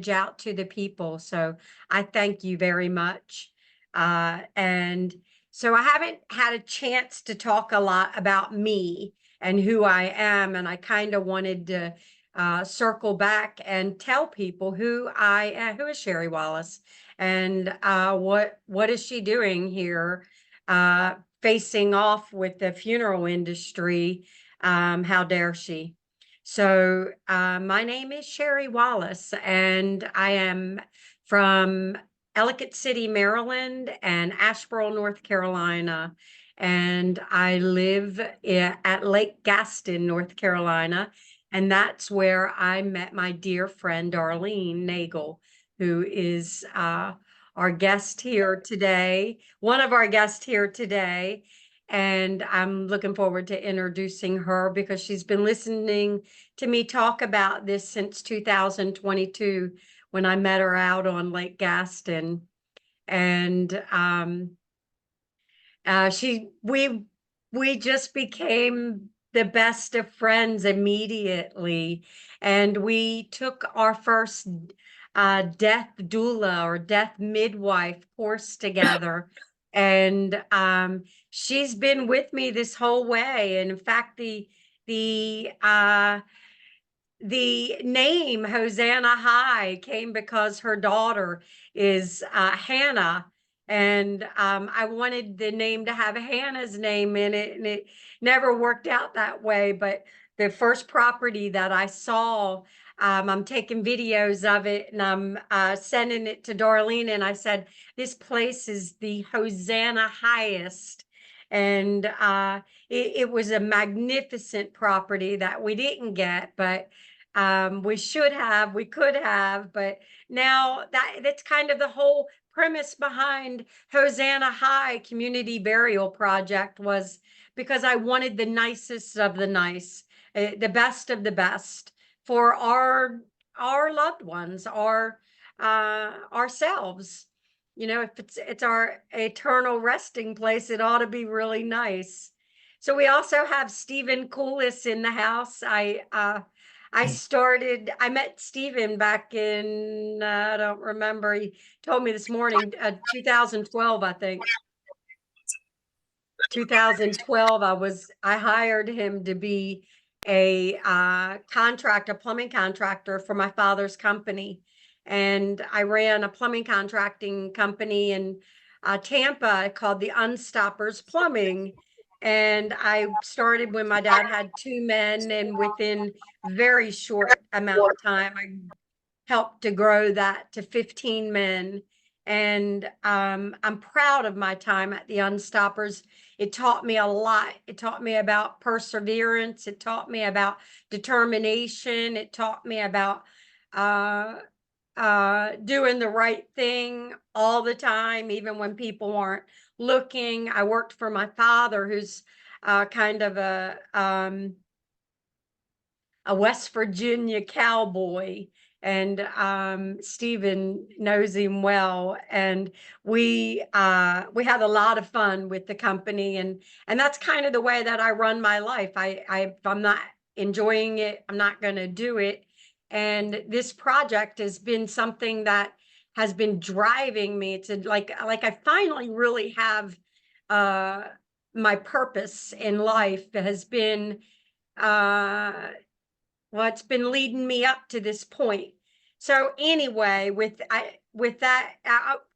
out to the people. So I thank you very much. And so I haven't had a chance to talk a lot about me and who I am. And I kind of wanted to circle back and tell people who I am, who is Sherry Wallace, and what is she doing here, facing off with the funeral industry. How dare she? So, my name is Sherry Wallace, and I am from Ellicott City, Maryland, and Asheboro, North Carolina. And I live at Lake Gaston, North Carolina. And that's where I met my dear friend, Darlene Nagel, who is our guest here today, one of our guests here today. And I'm looking forward to introducing her because she's been listening to me talk about this since 2022 when I met her out on Lake Gaston. And we just became the best of friends immediately. And we took our first death doula or death midwife course together. And she's been with me this whole way. And in fact, the name Hosanna High came because her daughter is Hannah. And I wanted the name to have Hannah's name in it, and it never worked out that way. But the first property that I saw, I'm taking videos of it and I'm sending it to Darlene. And I said, this place is the Hosanna Highest. And it was a magnificent property that we didn't get, but we could have, but now that's kind of the whole premise behind Hosanna High Community Burial Project, was because I wanted the nicest of the nice, the best of the best for our loved ones, ourselves. You know, if it's our eternal resting place, it ought to be really nice. So we also have Stephen Coolis in the house. I met Stephen back in, I don't remember, he told me this morning, 2012, I think. 2012, I hired him to be a plumbing contractor for my father's company. And I ran a plumbing contracting company in Tampa called the Unstoppers Plumbing. And I started when my dad had two men, and within very short amount of time, I helped to grow that to 15 men. And I'm proud of my time at the Unstoppers. It taught me a lot. It taught me about perseverance. It taught me about determination. It taught me about uh, doing the right thing all the time, even when people aren't looking. I worked for my father, who's kind of a West Virginia cowboy, and Stephen knows him well. And we had a lot of fun with the company, and that's kind of the way that I run my life. If I'm not enjoying it, I'm not going to do it. And this project has been something that has been driving me to like I finally really have my purpose in life has been uh well, it's been leading me up to this point. So anyway, with that,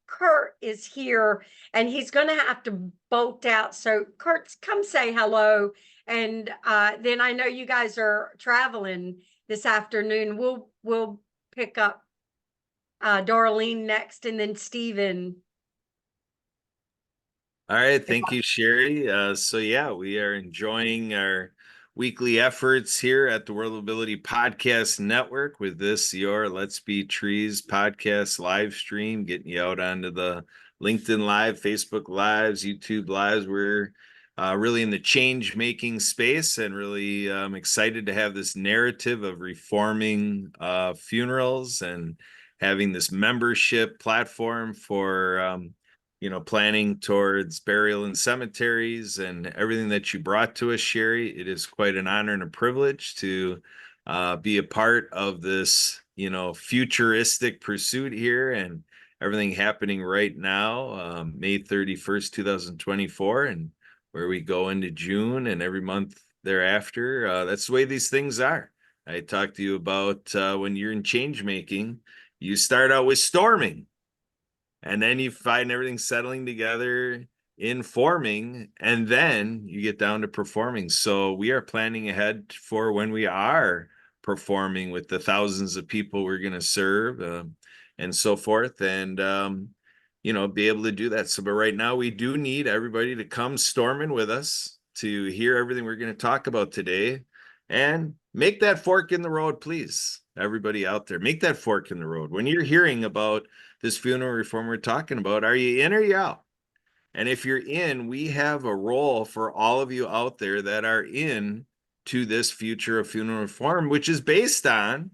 Kurt is here, and he's going to have to bolt out. So Kurt, come say hello, and then I know you guys are traveling this afternoon. We'll pick up Darlene next, and then Stephen. All right, thank you, Sherry. So yeah, we are enjoying our weekly efforts here at the World Ability Podcast Network with this, your Let's Be Trees podcast live stream, getting you out onto the LinkedIn Live, Facebook Lives, YouTube Lives. We're really in the change-making space, and really excited to have this narrative of reforming funerals and having this membership platform for planning towards burial in cemeteries and everything that you brought to us, Sherry. It is quite an honor and a privilege to be a part of this futuristic pursuit here, and everything happening right now, May 31st, 2024, and where we go into June and every month thereafter. That's the way these things are. I talked to you about when you're in change making, you start out with storming, and then you find everything settling together in forming, and then you get down to performing. So we are planning ahead for when we are performing with the thousands of people we're going to serve, and so forth, and be able to do that. So, but right now we do need everybody to come storming with us to hear everything we're going to talk about today, and make that fork in the road, please. Everybody out there, make that fork in the road. When you're hearing about this funeral reform we're talking about, are you in or you out? And if you're in, we have a role for all of you out there that are in to this future of funeral reform, which is based on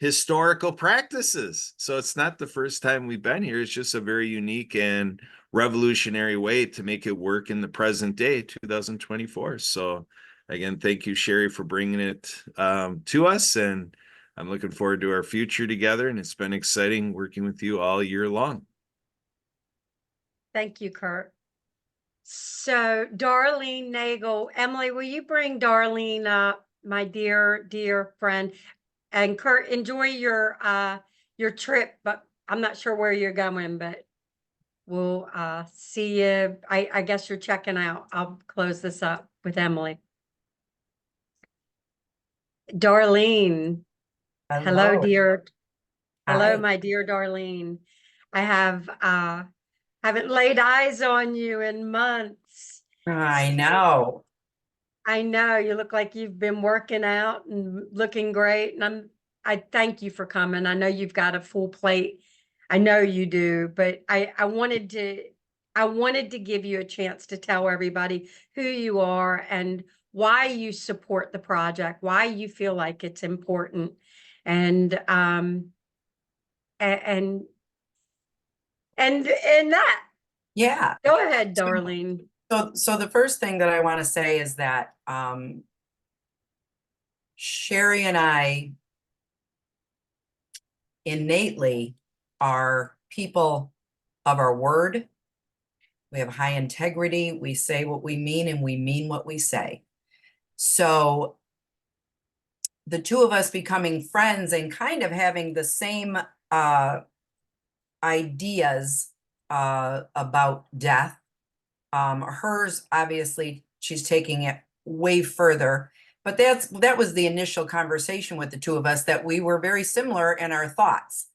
historical practices. So it's not the first time we've been here. It's just a very unique and revolutionary way to make it work in the present day, 2024. So again, thank you, Sherry, for bringing it to us. And I'm looking forward to our future together. And it's been exciting working with you all year long. Thank you, Kurt. So Darlene Nagel, Emily, will you bring Darlene up, my dear friend? And Kurt, enjoy your trip, but I'm not sure where you're going, but we'll see you. I guess you're checking out. I'll close this up with Emily. Darlene. Hello, dear. Hello, Hi. my dear Darlene. I haven't laid eyes on you in months. I know. I know you look like you've been working out and looking great. And I thank you for coming. I know you've got a full plate. I know you do, but I wanted to give you a chance to tell everybody who you are and why you support the project, why you feel like it's important. And and that. Yeah. Go ahead, Darlene. So the first thing that I want to say is that Sherry and I innately are people of our word. We have high integrity. We say what we mean and we mean what we say. So the two of us becoming friends and kind of having the same ideas about death. Hers, obviously, she's taking it way further, but that was the initial conversation with the two of us, that we were very similar in our thoughts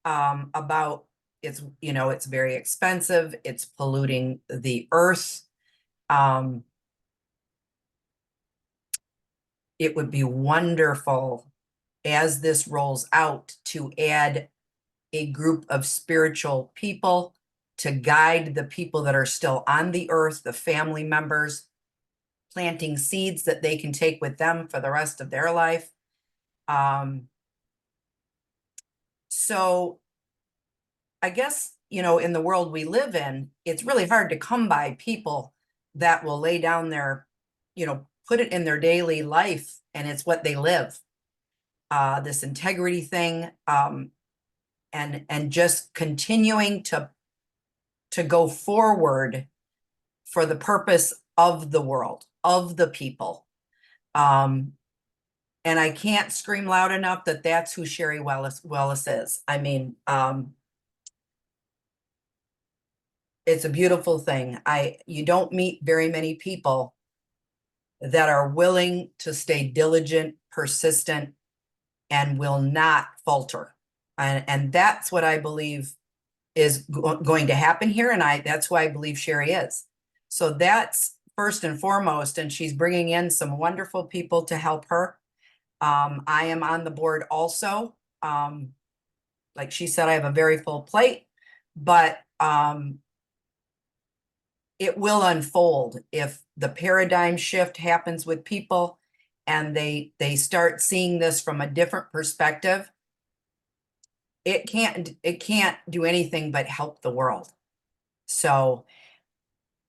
about it's very expensive, it's polluting the earth. It would be wonderful as this rolls out to add a group of spiritual people to guide the people that are still on the earth, the family members, planting seeds that they can take with them for the rest of their life. So I guess, in the world we live in, it's really hard to come by people that will lay down their, put it in their daily life, and it's what they live. This integrity thing, and just continuing to go forward for the purpose of the world, of the people. And I can't scream loud enough that that's who Sherry Wellis is. I mean, it's a beautiful thing. You don't meet very many people that are willing to stay diligent, persistent, and will not falter. And that's what I believe is going to happen here. And that's why I believe Sherry is. So that's first and foremost. And she's bringing in some wonderful people to help her. I am on the board also. Like she said, I have a very full plate, but it will unfold if the paradigm shift happens with people and they start seeing this from a different perspective. It can't do anything but help the world. So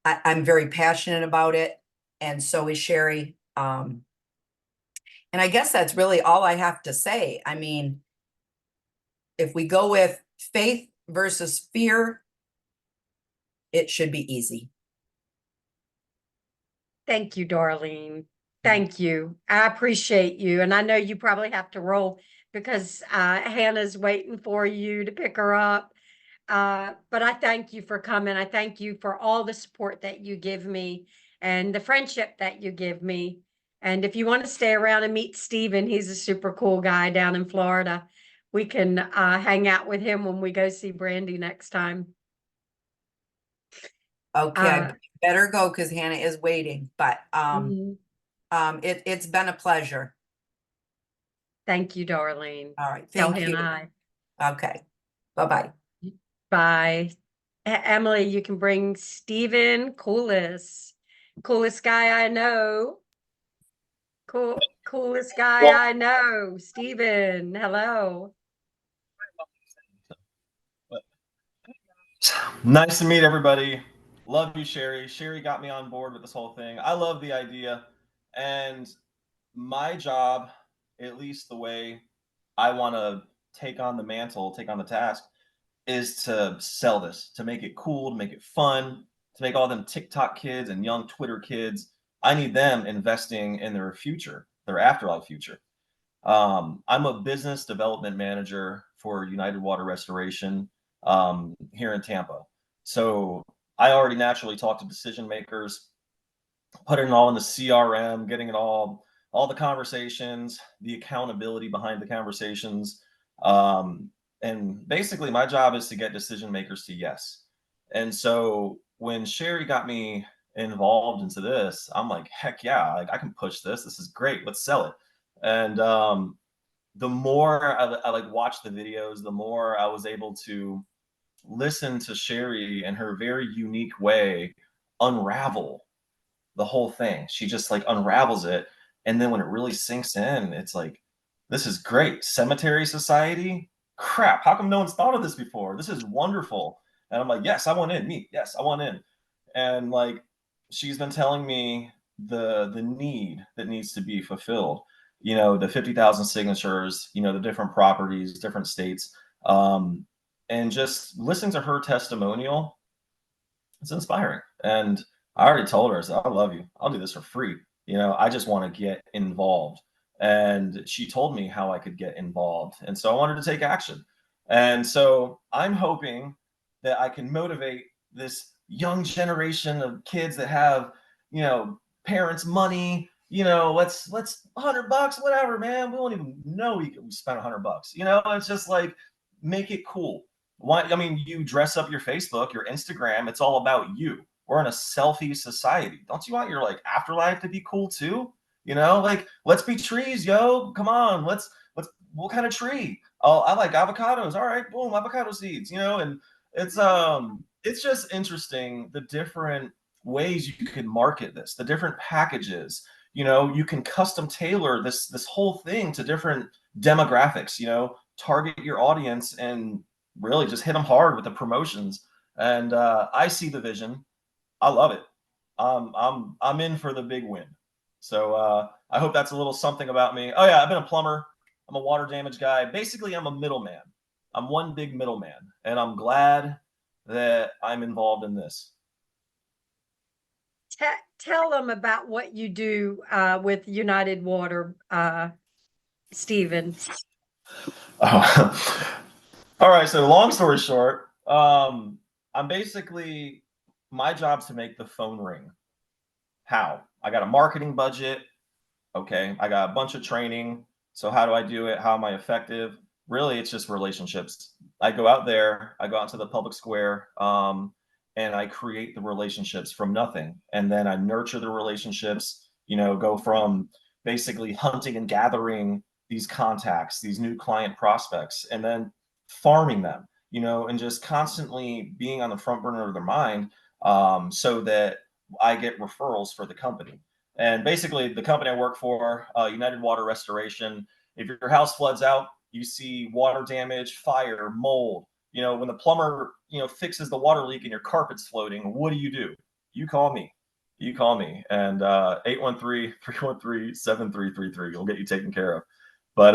I'm very passionate about it, and so is Sherry. And I guess that's really all I have to say. I mean, if we go with faith versus fear, it should be easy. Thank you, Darlene. Thank you. I appreciate you. And I know you probably have to roll because Hannah's waiting for you to pick her up. But I thank you for coming. I thank you for all the support that you give me and the friendship that you give me. And if you want to stay around and meet Steven, he's a super cool guy down in Florida. We can hang out with him when we go see Brandy next time. Okay, Uh, I better go because Hannah is waiting, but mhm. it's been a pleasure. Thank you, Darlene. All right, Tell thank you. Hannah Okay, bye-bye. hi. Bye. Emily, you can bring Steven, coolest guy I know. Coolest guy I know. Steven, hello. Nice to meet everybody. Love you, Sherry. Sherry got me on board with this whole thing. I love the idea. And my job, at least the way I want to take on the mantle, take on the task, is to sell this, to make it cool, to make it fun, to make all them TikTok kids and young Twitter kids. I need them investing in their future, their afterlife future. I'm a business development manager for United Water Restoration here in Tampa. So I already naturally talk to decision makers, putting it all in the CRM, getting it all the conversations, the accountability behind the conversations. And basically my job is to get decision makers to yes. And so when Sherry got me involved into this, I'm like, heck yeah, like I can push this. This is great. Let's sell it. And the more I like watched the videos, the more I was able to listen to Sherry in her very unique way unravel the whole thing. She just like unravels it. And then when it really sinks in, it's like, this is great. Cemetery Society? Crap. How come no one's thought of this before? This is wonderful. And I'm like, yes, I want in. Me. Yes, I want in. And like she's been telling me the need that needs to be fulfilled. You know, the 50,000 signatures, you know, the different properties, different states. And just listening to her testimonial, it's inspiring. And I already told her, I said, I love you. I'll do this for free. You know, I just want to get involved. And she told me how I could get involved. And so I wanted to take action. And so I'm hoping that I can motivate this young generation of kids that have, you know, parents' money. You know, let's $100, whatever, man. We won't even know we spent $100. You know, it's just like make it cool. Why? I mean, you dress up your Facebook, your Instagram. It's all about you. We're in a selfie society. Don't you want your like afterlife to be cool too? You know, like let's be trees, yo. Come on, let's what kind of tree? Oh, I like avocados. All right, boom, avocado seeds. You know, and it's just interesting the different ways you can market this, the different packages. You know, you can custom tailor this whole thing to different demographics. You know, target your audience and really just hit them hard with the promotions. And I see the vision. I love it. I'm in for the big win. So I hope that's a little something about me. Oh yeah, I've been a plumber. I'm a water damage guy. Basically, I'm a middleman. I'm one big middleman, and I'm glad that I'm involved in this. Tell them about what you do with United Water, Stephen. Oh. All right. So long story short, I'm basically my job's to make the phone ring. How? I got a marketing budget. Okay. I got a bunch of training. So how do I do it? How am I effective? Really, it's just relationships. I go out there, I go out to the public square, and I create the relationships from nothing. And then I nurture the relationships, you know, go from basically hunting and gathering these contacts, these new client prospects, and then farming them, you know, and just constantly being on the front burner of their mind, so that I get referrals for the company. And basically, the company I work for, United Water Restoration, if your house floods out, you see water damage, fire, mold. You know, when the plumber, you know, fixes the water leak and your carpet's floating, what do? You call me. You call me. And 813-313-7333 will get you taken care of. But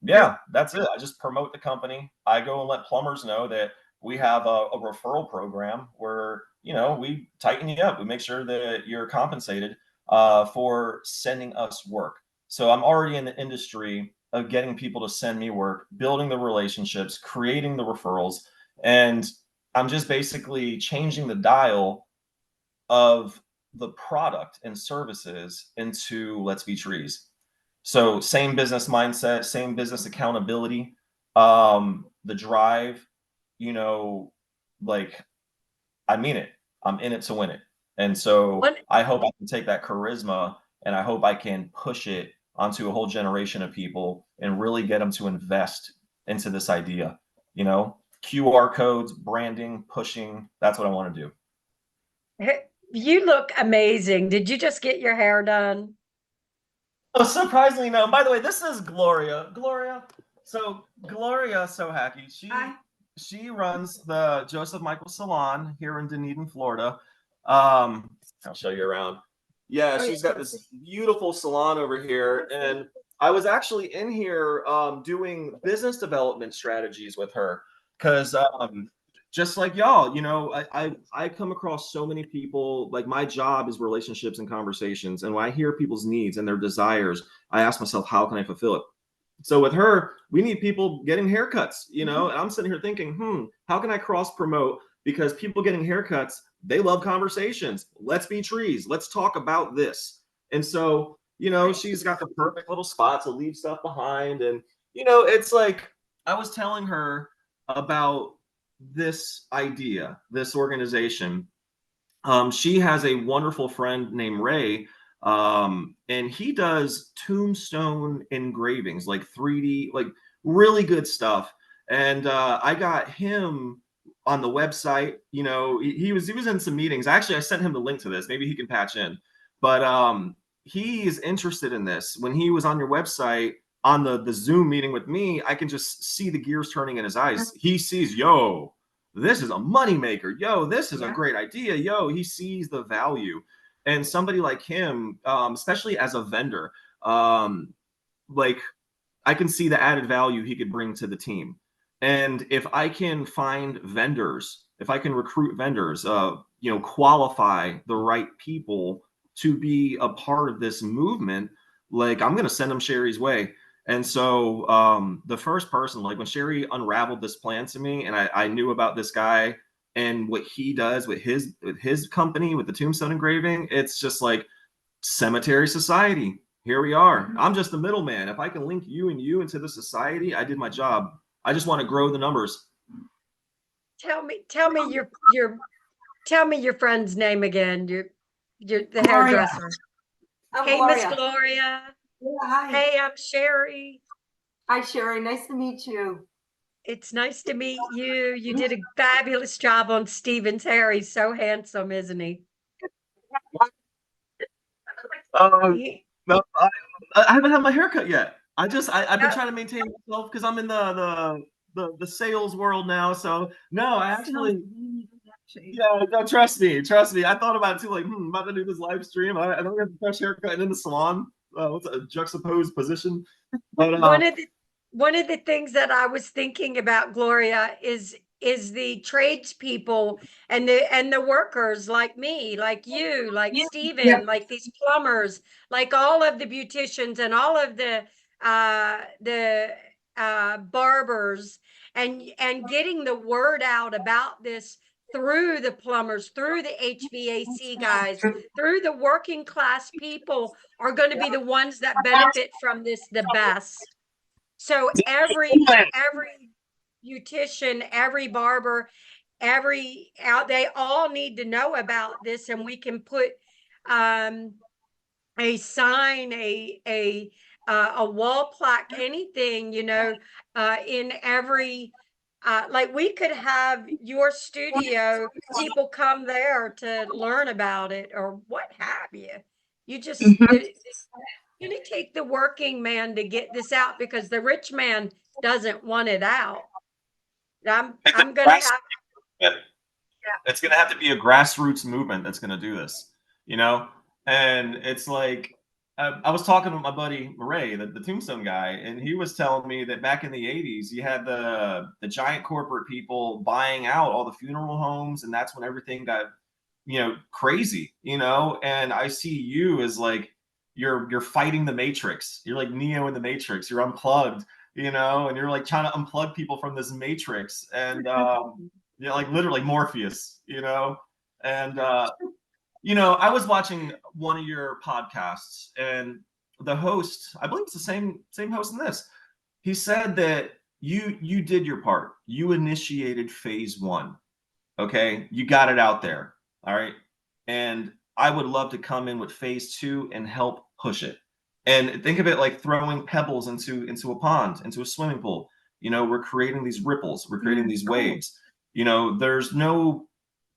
yeah, that's it. I just promote the company. I go and let plumbers know that we have a referral program where, you know, we tighten you up. We make sure that you're compensated for sending us work. So I'm already in the industry of getting people to send me work, building the relationships, creating the referrals, and I'm just basically changing the dial of the product and services into Let's Be Trees. So same business mindset, same business accountability, the drive, you know, like I mean it. I'm in it to win it. And so What I hope I can take that charisma and I hope I can push it onto a whole generation of people and really get them to invest into this idea. You know, QR codes, branding, pushing, that's what I want to do. you look amazing. Did you just get your hair done? Oh, surprisingly, no. By the way, this is Gloria. Gloria. So Gloria Sohaki, she runs the Joseph Michael Salon here in Dunedin, Florida. I'll show you around. Yeah, she's got this beautiful salon over here, and I was actually in here doing business development strategies with her because just like y'all, you know, I come across so many people. Like my job is relationships and conversations, and when I hear people's needs and their desires, I ask myself, how can I fulfill it? So with her, we need people getting haircuts, you know, and I'm sitting here thinking, how can I cross promote? Because people getting haircuts, they love conversations. Let's be trees. Let's talk about this. And so, you know, she's got the perfect little spot to leave stuff behind. And, you know, it's like I was telling her about this idea, this organization. She has a wonderful friend named Ray, and he does tombstone engravings, like 3D, like really good stuff. And I got him on the website. You know, he was in some meetings. Actually, I sent him the link to this. Maybe he can patch in. But he is interested in this. When he was on your website on the Zoom meeting with me, I can just see the gears turning in his eyes. He sees, yo, this is a moneymaker. Yo, this is a great idea. Yo, he sees the value. And somebody like him, especially as a vendor, like I can see the added value he could bring to the team. And if I can find vendors, if I can recruit vendors, you know, qualify the right people to be a part of this movement, like I'm going to send them Sherry's way. And so the first person, like when Sherry unraveled this plan to me and I knew about this guy and what he does with his company, with the tombstone engraving, it's just like cemetery society. Here we are. I'm just the middleman. If I can link you and you into the society, I did my job. I just want to grow the numbers. Tell me your friend's name again. The Gloria. hairdresser. I'm Hey, Miss Gloria. Gloria. Yeah, hi. Hey, I'm Sherry. Hi, Sherry. Nice to meet you. It's nice to meet you. You did a fabulous job on Stephen's hair. He's so handsome, isn't he? He- No, I haven't had my haircut yet. I've been trying to maintain myself because I'm in the sales world now. So no, I actually, yeah, no, trust me. I thought about it too. Like, I'm about to do this live stream. I don't have a fresh haircut and in the salon. What's a juxtaposed position? But one of the things that I was thinking about, Gloria, is the tradespeople and the workers like me, like you, like Stephen, like these plumbers, like all of the beauticians and all of the barbers, and getting the word out about this through the plumbers, through the HVAC guys, through the working class people are going to be the ones that benefit from this the best. So every beautician, every barber, they all need to know about this, and we can put a sign, a wall plaque, anything, you know, in every like we could have your studio, people come there to learn about it or what have you. You just it's gonna take the working man to get this out because the rich man doesn't want it out. I'm gonna have it's gonna have to be a grassroots movement that's gonna do this, you know? And it's like I was talking with my buddy Ray, the Tombstone guy, and he was telling me that back in the 80s, you had the giant corporate people buying out all the funeral homes, and that's when everything got, crazy, and I see you as like you're fighting the Matrix. You're like Neo in the Matrix. You're unplugged, and you're like trying to unplug people from this Matrix, and like literally Morpheus, and I was watching one of your podcasts, and the host, I believe it's the same host in this. He said that you did your part. You initiated phase 1. Okay, you got it out there. All right, and I would love to come in with phase 2 and help push it. And think of it like throwing pebbles into a pond, into a swimming pool. We're creating these ripples. We're creating these waves. There's no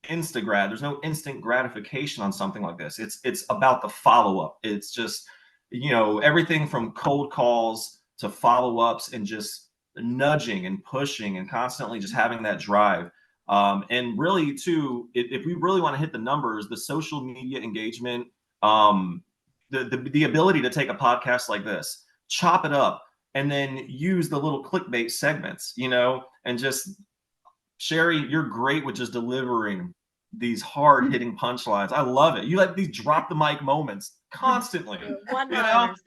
there's no instant gratification on something like this. It's about the follow-up. It's just everything from cold calls to follow-ups and just nudging and pushing and constantly just having that drive. And really too, if we really want to hit the numbers, the social media engagement, the ability to take a podcast like this, chop it up, and then use the little clickbait segments, and just Sherry, you're great with just delivering these hard hitting punchlines. I love it. You like these drop the mic moments constantly. One-liners.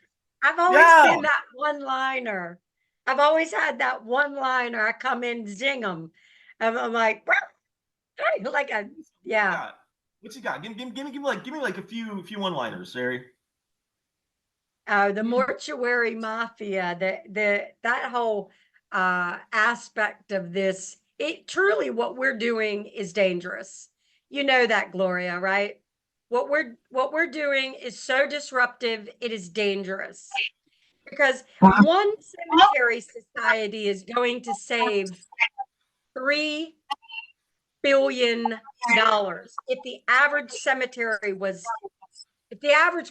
I've always been that one-liner. I've always had that one-liner. I come in, zing them. I'm like, like a, yeah. What you got? Give me like a few one-liners, Sherry. The mortuary mafia, that whole aspect of this, it truly, what we're doing is dangerous. You know that, Gloria, right? What we're doing is so disruptive, it is dangerous. Because one cemetery society is going to save $3 billion. If the average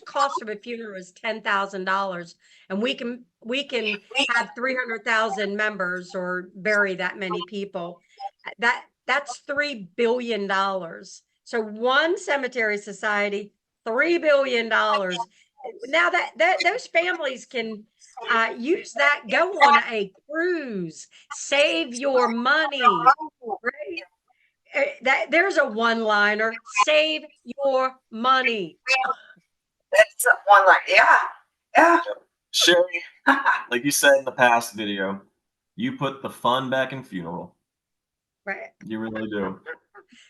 cost of a funeral is $10,000, and we can have 300,000 members or bury that many people, that's $3 billion. So one cemetery society, $3 billion. Now that those families can use that, go on a cruise, save your money, right? There's a one-liner, save your money. That's one line. Yeah. Sherry, like you said in the past video, you put the fun back in funeral. Right. You really do.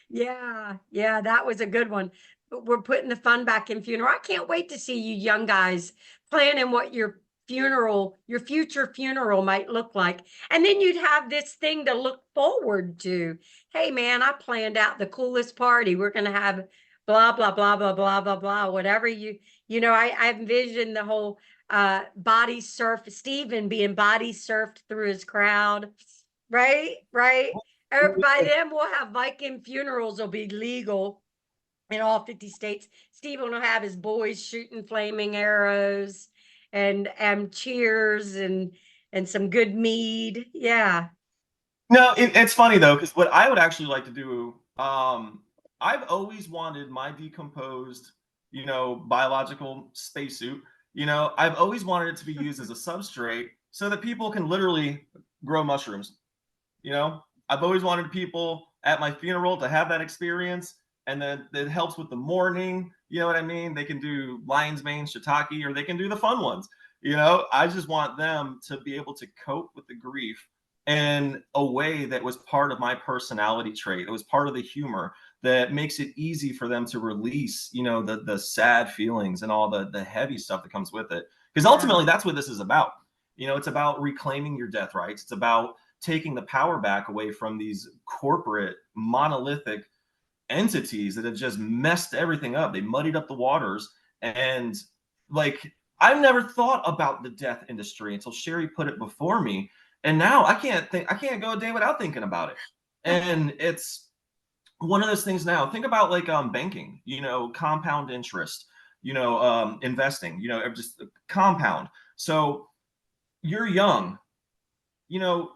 Yeah, that was a good one. But we're putting the fun back in funeral. I can't wait to see you young guys planning what your future funeral might look like. And then you'd have this thing to look forward to. Hey man, I planned out the coolest party. We're gonna have blah, blah, blah, blah, blah, blah, blah, whatever I envision the whole body surf, Stephen being body surfed through his crowd. Right. By then we'll have Viking funerals will be legal in all 50 states. Stephen will have his boys shooting flaming arrows and cheers and some good mead. Yeah. No, it's funny though, because what I would actually like to do, I've always wanted my decomposed, biological spacesuit. I've always wanted it to be used as a substrate so that people can literally grow mushrooms. I've always wanted people at my funeral to have that experience, and then it helps with the mourning. You know what I mean? They can do lion's mane, shiitake, or they can do the fun ones. I just want them to be able to cope with the grief in a way that was part of my personality trait. It was part of the humor that makes it easy for them to release, the sad feelings and all the heavy stuff that comes with it. Because ultimately, that's what this is about. It's about reclaiming your death rights. It's about taking the power back away from these corporate monolithic entities that have just messed everything up. They muddied up the waters. And like, I've never thought about the death industry until Sherry put it before me. And now I can't go a day without thinking about it. And it's one of those things now. Think about like banking, compound interest, investing, just compound. So you're young,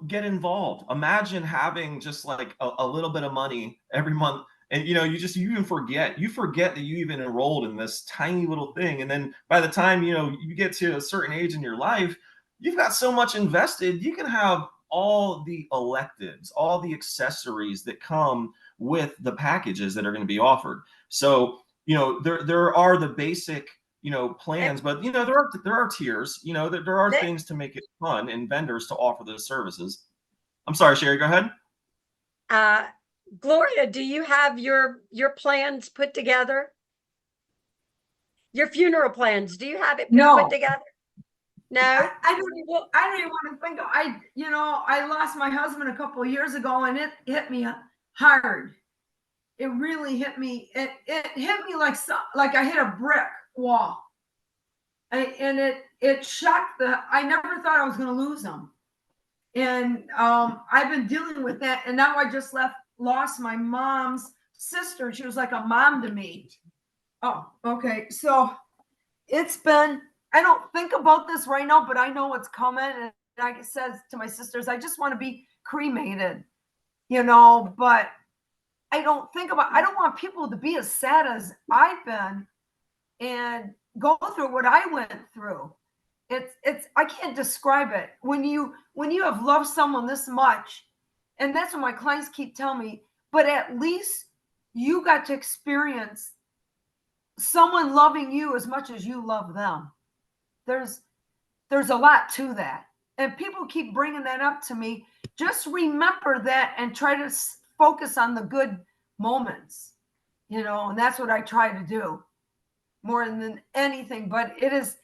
get involved. Imagine having just like a little bit of money every month And you know, you even forget that you even enrolled in this tiny little thing. And then by the time, you know, you get to a certain age in your life, you've got so much invested, you can have all the electives, all the accessories that come with the packages that are going to be offered. So, you know, there are the basic, you know, plans, but you know, there are tiers, you know, there are That- things to make it fun and vendors to offer those services. I'm sorry, Sherry, go ahead. Gloria, do you have your plans put together? Your funeral plans, do you have it No. put together? No? I don't even, Well, I don't even want to think of, I lost my husband a couple of years ago and it hit me hard. It really hit me. It hit me like I hit a brick wall. And it shocked I never thought I was going to lose him. And I've been dealing with that. And now I just lost my mom's sister. She was like a mom to me. Oh, okay. So it's been, I don't think about this right now, but I know what's coming. And I said to my sisters, I just want to be cremated, you know, but I don't want people to be as sad as I've been and go through what I went through. It's I can't describe it. When you have loved someone this much, and that's what my clients keep telling me, but at least you got to experience someone loving you as much as you love them. There's a lot to that. And people keep bringing that up to me. Just remember that and try to focus on the good moments, you know, and that's what I try to do more than anything. But it is,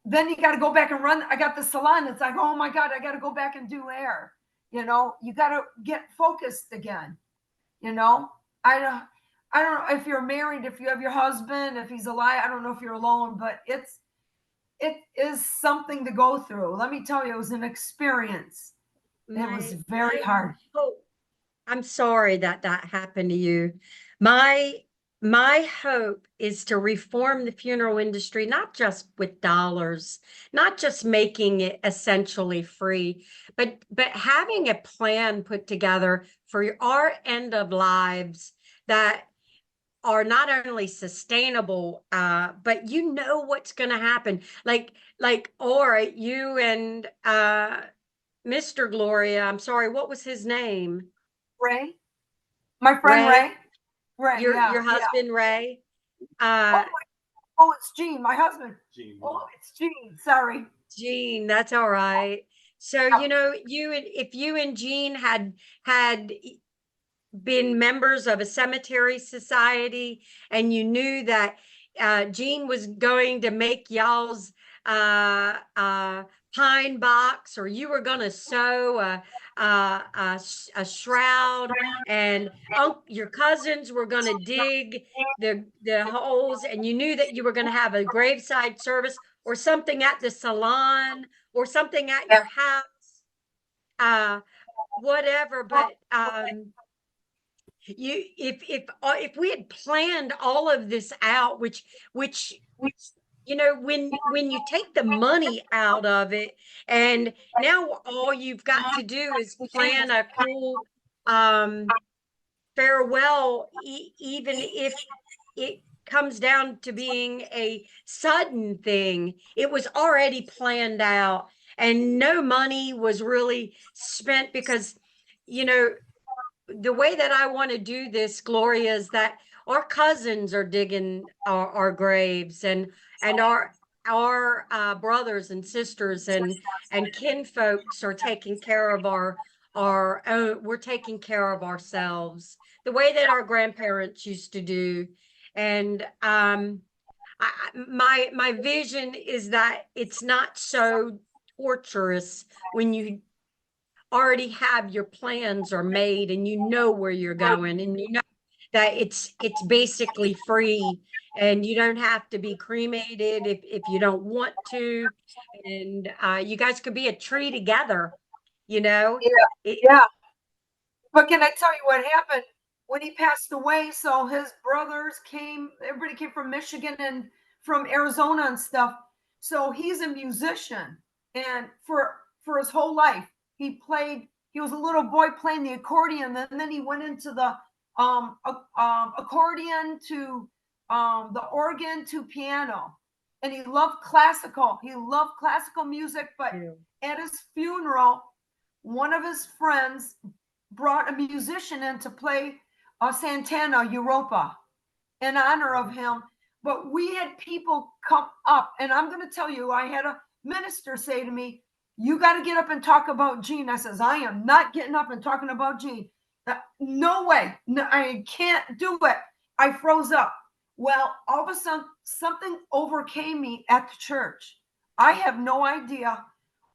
then you got to go back and run. I got the salon. It's like, oh my God, I got to go back and do hair. You know, you got to get focused again. You know, I don't know if you're married, if you have your husband, if he's alive, I don't know if you're alone, but it is something to go through. Let me tell you, it was an experience. It was very hard. I'm sorry that happened to you. My hope is to reform the funeral industry, not just with dollars, not just making it essentially free, but having a plan put together for our end of lives that are not only sustainable, but you know what's going to happen. Or you and Mr. Gloria, I'm sorry, what was his name? Ray, my friend Ray. Your husband, Ray. It's Gene, my husband. Gene. Oh, it's Gene. Sorry. Gene, that's all right. So, you know, if you and Gene had been members of a cemetery society and you knew that Gene was going to make y'all's pine box, or you were going to sew a shroud, and your cousins were going to dig the holes, and you knew that you were going to have a graveside service or something at the salon or something at your house, whatever. But if we had planned all of this out, which you know, when you take the money out of it, and now all you've got to do is plan a cool farewell, even if it comes down to being a sudden thing. It was already planned out, and no money was really spent because, you know, the way that I want to do this, Gloria, is that our cousins are digging our graves, and our brothers and sisters and kin folks are taking care of our own. We're taking care of ourselves the way that our grandparents used to do. And my vision is that it's not so torturous when you already have your plans are made and you know where you're going, and you know that it's basically free, and you don't have to be cremated if you don't want to, and you guys could be a tree together, you know. Yeah. But can I tell you what happened when he passed away? So his brothers came, everybody came from Michigan and from Arizona and stuff. So he's a musician, and for his whole life he was a little boy playing the accordion, and then he went into the accordion to the organ to piano. And he loved classical. He loved classical music, but at his funeral, one of his friends brought a musician in to play Santana Europa in honor of him. But we had people come up, and I'm going to tell you, I had a minister say to me, "You got to get up and talk about Gene." I says, "I am not getting up and talking about Gene. No way. No, I can't do it." I froze up. Well, all of a sudden, something overcame me at the church. I have no idea.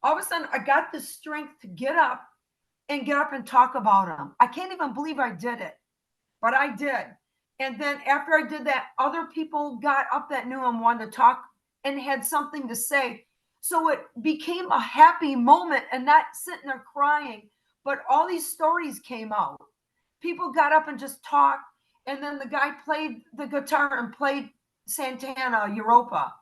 All of a sudden, I got the strength to get up and talk about him. I can't even believe I did it, but I did. And then after I did that, other people got up that knew him, wanted to talk and had something to say. So it became a happy moment and not sitting there crying, but all these stories came out. People got up and just talked. And then the guy played the guitar and played Santana Europa.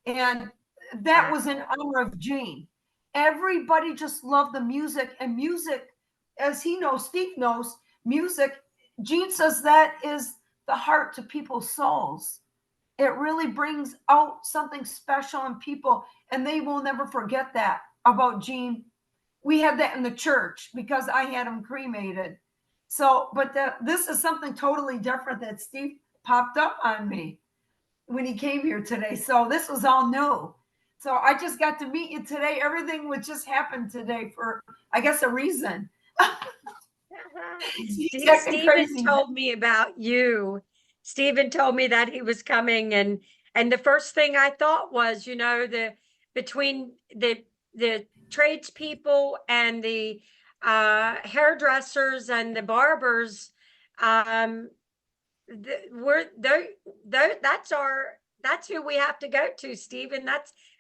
And that was in honor of Gene. Everybody just loved the music, and music, as he knows, Steve knows, music, Gene says that is the heart to people's souls. It really brings out something special in people, and they will never forget that about Gene. We had that in the church because I had him cremated. So, but this is something totally different that Steve popped up on me when he came here today. So this was all new. So I just got to meet you today. Everything would just happen today for, I guess, a reason. Stephen told me about you. Stephen told me that he was coming, and the first thing I thought was, you know, between the tradespeople and the hairdressers and the barbers, that's who we have to go to, Stephen.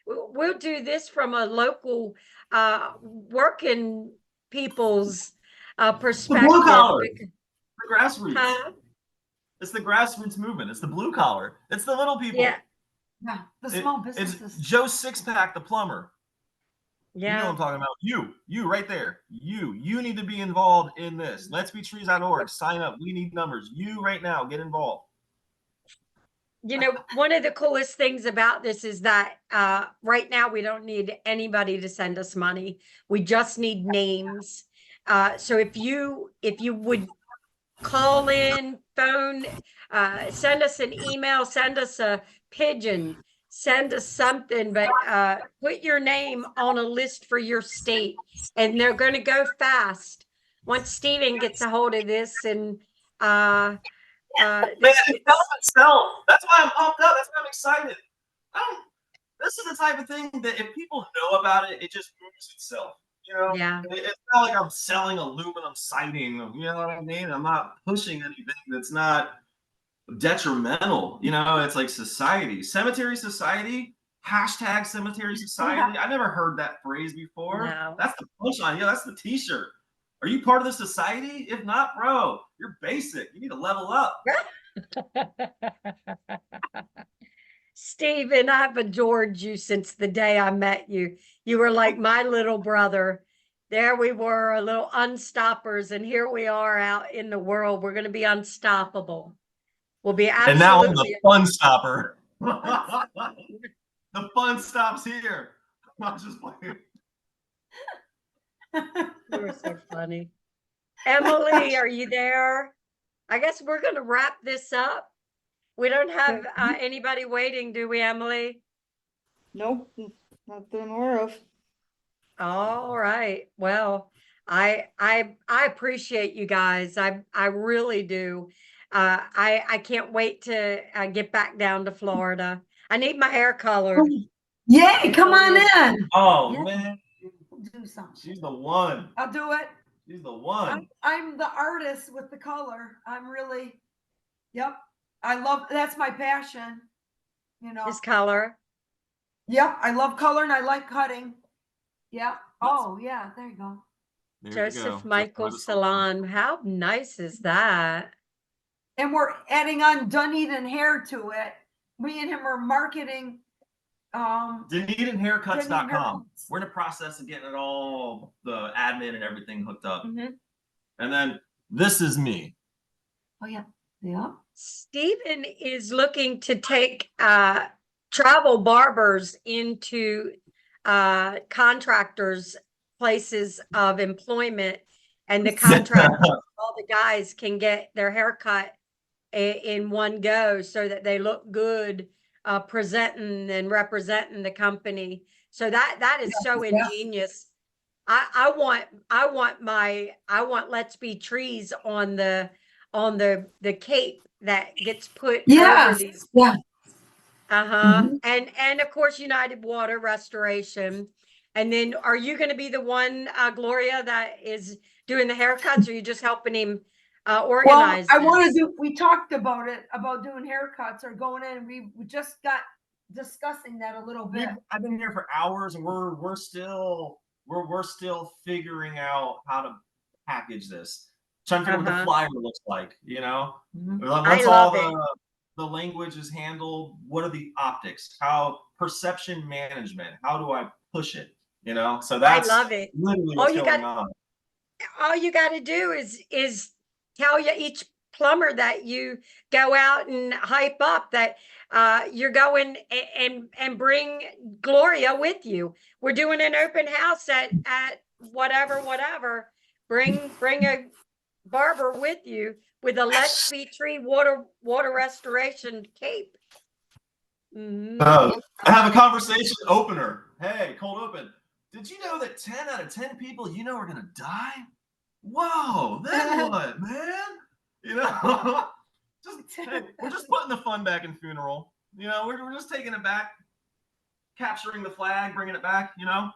We'll do this from a local working people's perspective. Blue collar, the grassroots. Huh? It's the grassroots movement. It's the blue collar. It's the little people. Yeah. Yeah, the small businesses. It's Joe Sixpack, the plumber. Yeah. You know what I'm talking about. You right there. You need to be involved in this. Let's Be Trees.org. Sign up. We need numbers. You right now, get involved. You know, one of the coolest things about this is that right now we don't need anybody to send us money. We just need names. So if you would call in, phone, send us an email, send us a pigeon, send us something, but put your name on a list for your state, and they're going to go fast once Stephen gets a hold of this. And Man, it sells itself. That's why I'm pumped up. That's why I'm excited. This is the type of thing that if people know about it, it just moves itself. You know, Yeah. It's not like I'm selling aluminum siding. You know what I mean? I'm not pushing anything that's not detrimental. You know, it's like society, cemetery society, hashtag cemetery society. I never heard that phrase before. No. That's the punchline. Yeah, that's the t-shirt. Are you part of the society? If not, bro, you're basic. You need to level up. Stephen, I've adored you since the day I met you. You were like my little brother. There we were, a little unstoppers, and here we are out in the world. We're going to be unstoppable. We'll be absolutely. And now I'm the fun stopper. The fun stops here. I'm just playing. You were so funny. Emily, are you there? I guess we're going to wrap this up. We don't have anybody waiting, do we, Emily? Nope, not that I'm aware of. All right. Well, I appreciate you guys. I really do. I can't wait to get back down to Florida. I need my hair colored. Yay, come on in. Oh, Yeah. man. Do something. She's the one. I'll do it. She's the one. I'm the artist with the color. I'm really, yep. That's my passion. You know. This color. Yep, I love color and I like cutting. Yeah. Oh, yeah, there you go. There you Joseph go. Michael Salon. How nice is that? And we're adding on Dunedin hair to it. Me and him are marketing. DunedinHaircuts.com. Haircuts. We're in the process of getting it all, the admin and everything hooked up. Mhm. And then this is me. Oh, yeah. Yeah. Stephen is looking to take travel barbers into contractors' places of employment, and the contractors, all the guys can get their haircut in one go so that they look good, presenting and representing the company. So that is so Yeah. ingenious. I want Let's Be Trees on the cape that gets put over Yes. these. Yeah. Uh-huh. And of course United Water Restoration. And then are you going to be the one, Gloria, that is doing the haircuts, or are you just helping him Well, organize I want to this? do, we talked about it, about doing haircuts or going in. We just got discussing that a little bit. I've been here for hours, and we're still figuring out how to package this. Trying to figure out what the Uh-huh. flyer looks like. You know, Mhm. once I all love it. the language is handled, what are the optics? How perception management? How do I push it? You know, so I that's love it. literally All what's you going got on. all you got to do is tell you each plumber that you go out and hype up that you're going and bring Gloria with you. We're doing an open house at whatever. Bring a barber with you with a Let's Be Tree water restoration cape. Mhm. I have a conversation opener. Hey, cold open. Did you know that 10 out of 10 people you know are gonna die? Whoa, then what, man? You know, hey, we're just putting the fun back in funeral. You know, we're just taking it back, capturing the flag, bringing it back. You know.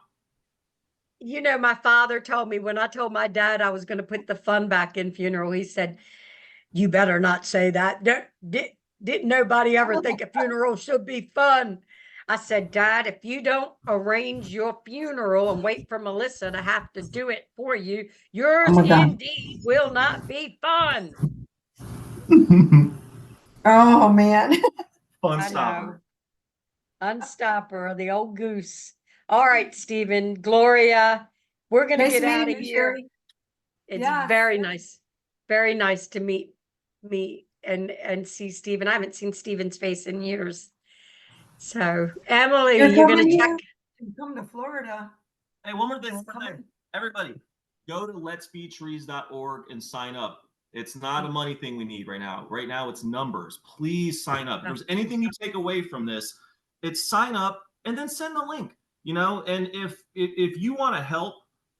You know, my father told me when I told my dad I was going to put the fun back in funeral, he said, "You better not say that. Didn't nobody ever think a funeral should be fun?" I said, "Dad, if you don't arrange your funeral and wait for Melissa to have to do it for you, yours my God. indeed will not be fun." Oh, man. Fun I stopper. know. Unstopper, the old goose. All right, Stephen, Gloria, we're going to Nice get out meeting of you, here. Sherry. It's Yes. very nice to meet and see Stephen. I haven't seen Stephen's face in years. So, Emily, You're you're gonna coming check. here? You come to Florida. Hey, one more thing. It's coming. Everybody, go to letsbetrees.org and sign up. It's not a money thing we need right now. Right now, it's numbers. Please sign up. If there's anything you take away from this, it's sign up and then send the link. You know, and if you want to help,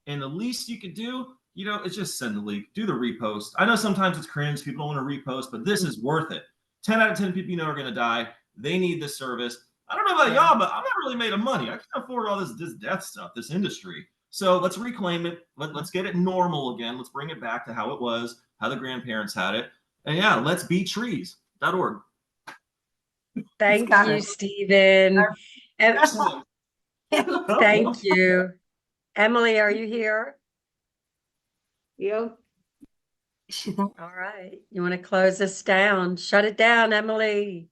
and the least you could do, you know, is just send the link, do the repost. I know sometimes it's cringe, people don't want to repost, but this is worth it. 10 out of 10 people you know are going to die. They need this service. I don't know about Yeah. y'all, but I'm not really made of money. I can't afford all this death stuff, this industry. So let's reclaim it. Let's get it normal again. Let's bring it back to how it was, how the grandparents had it. And yeah, let's be trees.org. Thank got you, it. Stephen. Em- Excellent. Thank you. Emily, are you here? Yep. All right. You want to close us down? Shut it down, Emily.